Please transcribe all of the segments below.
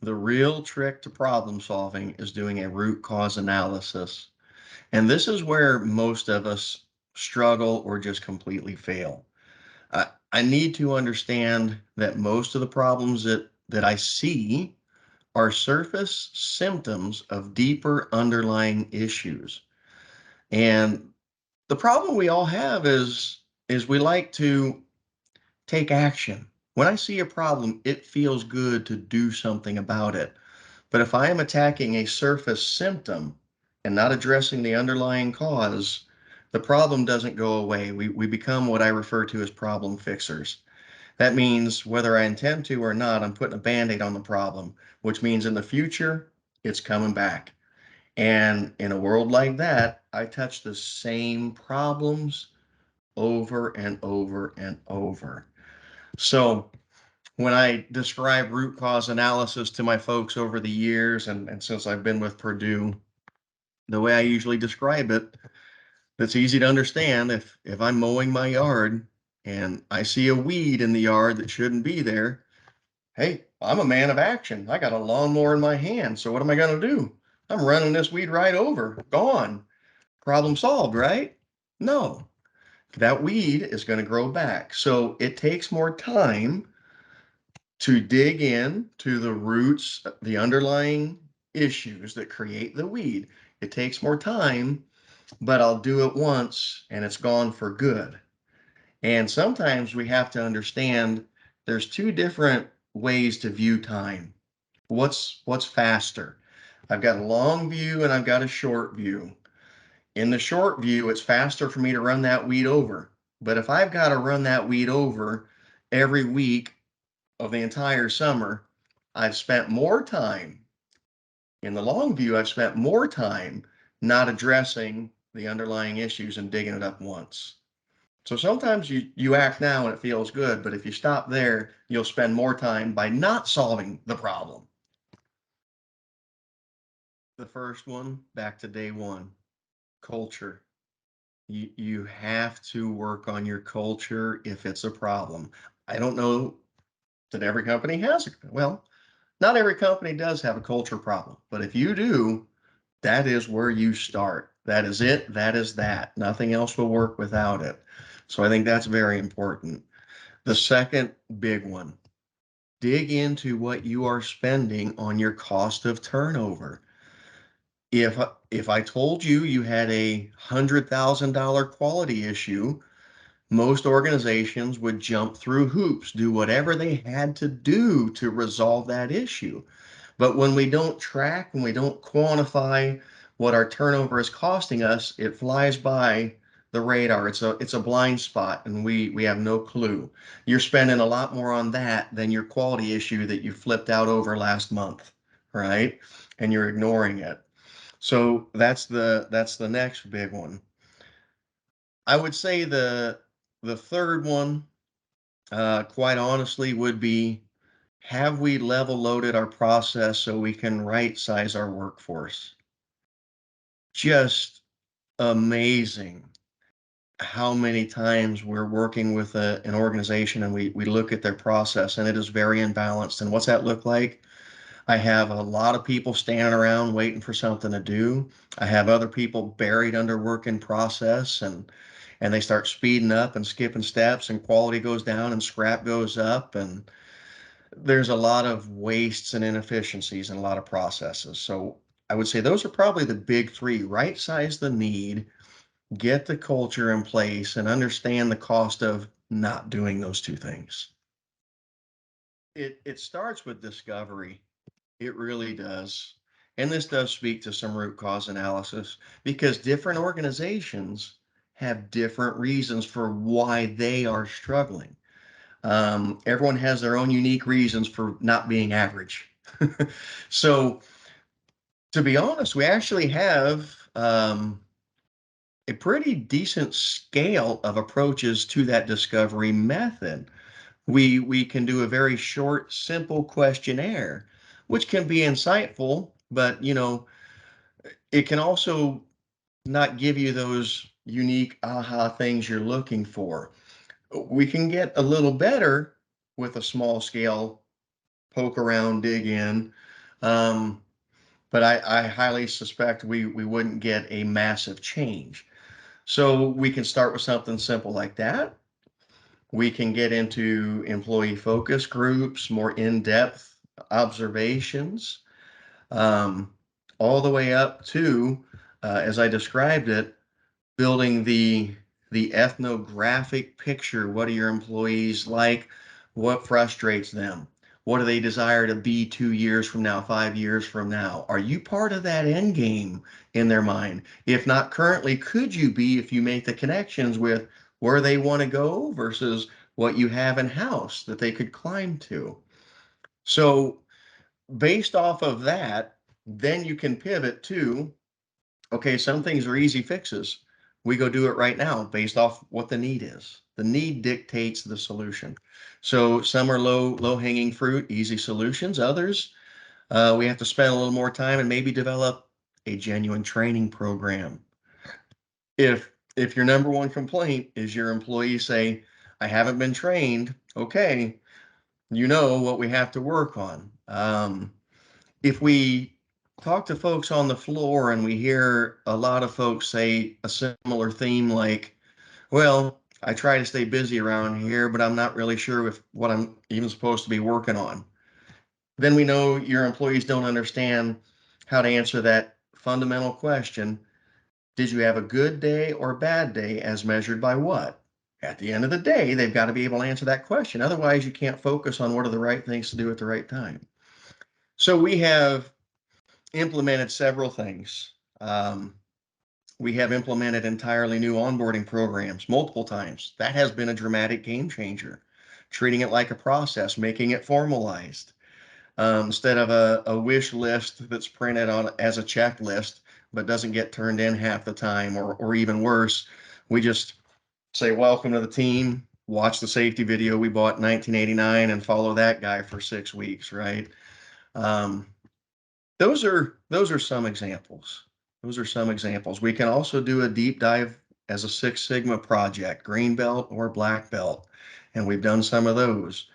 The real trick to problem solving is doing a root cause analysis. And this is where most of us struggle or just completely fail. I need to understand that most of the problems that I see are surface symptoms of deeper underlying issues. And the problem we all have is we like to take action. When I see a problem, it feels good to do something about it. But if I am attacking a surface symptom and not addressing the underlying cause, the problem doesn't go away. We become what I refer to as problem fixers. That means whether I intend to or not, I'm putting a band-aid on the problem, which means in the future, it's coming back. And in a world like that, I touch the same problems over and over and over. So when I describe root cause analysis to my folks over the years, and since I've been with Purdue, the way I usually describe it, that's easy to understand. If I'm mowing my yard and I see a weed in the yard that shouldn't be there, hey, I'm a man of action. I got a lawnmower in my hand. So what am I going to do? I'm running this weed right over. Gone. Problem solved, right? No, that weed is going to grow back. So it takes more time to dig in to the roots, the underlying issues that create the weed. It takes more time, but I'll do it once and it's gone for good. And sometimes we have to understand there's two different ways to view time. What's faster? I've got a long view and I've got a short view. In the short view, it's faster for me to run that weed over. But if I've got to run that weed over every week of the entire summer, I've spent more time in the long view, I've spent more time not addressing the underlying issues and digging it up once. So sometimes you act now and it feels good, but if you stop there, you'll spend more time by not solving the problem. The first one, back to day one, culture. You have to work on your culture if it's a problem. I don't know that every company has it. Well, not every company does have a culture problem, but if you do, that is where you start. That is it. That is that. Nothing else will work without it. So I think that's very important. The second big one, dig into what you are spending on your cost of turnover. If I told you you had $100,000 quality issue, most organizations would jump through hoops, do whatever they had to do to resolve that issue. But when we don't track, when we don't quantify what our turnover is costing us, it flies by the radar. It's a blind spot, and we have no clue. You're spending a lot more on that than your quality issue that you flipped out over last month, right? And you're ignoring it. So that's the next big one. I would say the third one, quite honestly, would be, have we level loaded our process so we can right size our workforce? Just amazing how many times we're working with an organization and we look at their process and it is very imbalanced. And what's that look like? I have a lot of people standing around waiting for something to do. I have other people buried under work in process, and they start speeding up and skipping steps, and quality goes down and scrap goes up, and there's a lot of wastes and inefficiencies in a lot of processes. So I would say those are probably the big three. Right size the need, get the culture in place, and understand the cost of not doing those two things. It starts with discovery. It really does. And this does speak to some root cause analysis because different organizations have different reasons for why they are struggling. Everyone has their own unique reasons for not being average. So, to be honest, we actually have a pretty decent scale of approaches to that discovery method. We can do a very short, simple questionnaire, which can be insightful, but it can also not give you those unique aha things you're looking for. We can get a little better with a small scale poke around, dig in. Um, but I highly suspect we wouldn't get a massive change. So we can start with something simple like that. We can get into employee focus groups, more in-depth observations, um, all the way up to, as I described it, building the ethnographic picture. What are your employees like? What frustrates them? What do they desire to be 2 years from now, 5 years from now? Are you part of that end game in their mind? If not currently, could you be if you make the connections with where they want to go versus what you have in house that they could climb to? So, based off of that, then you can pivot to, okay, some things are easy fixes. We go do it right now based off what the need is. The need dictates the solution. So some are low hanging fruit, easy solutions. Others, we have to spend a little more time and maybe develop a genuine training program. If your number one complaint is your employees say, I haven't been trained, okay, you know what we have to work on. If we talk to folks on the floor and we hear a lot of folks say a similar theme like, well, I try to stay busy around here, but I'm not really sure if what I'm even supposed to be working on, then we know your employees don't understand how to answer that fundamental question. Did you have a good day or bad day as measured by what? At the end of the day, they've got to be able to answer that question. Otherwise, you can't focus on what are the right things to do at the right time. So we have implemented several things. Um, we have implemented entirely new onboarding programs multiple times. That has been a dramatic game changer. Treating it like a process, making it formalized, instead of a wish list that's printed on as a checklist but doesn't get turned in half the time, or even worse, we just say welcome to the team, watch the safety video we bought in 1989, and follow that guy for 6 weeks, right? Um, those are some examples. Those are some examples. We can also do a deep dive as a Six Sigma project, green belt or black belt, and we've done some of those.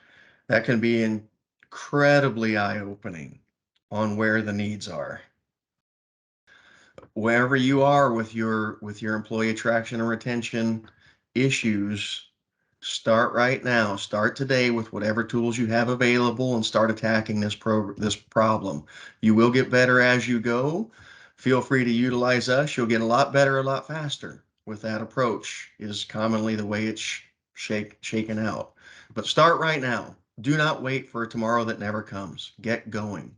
That can be incredibly eye-opening on where the needs are. Wherever you are with your employee attraction and retention issues, start right now. Start today with whatever tools you have available and start attacking this problem. You will get better as you go. Feel free to utilize us. You'll get a lot better a lot faster with that approach is commonly the way it's shaken out. But start right now. Do not wait for tomorrow that never comes. Get going.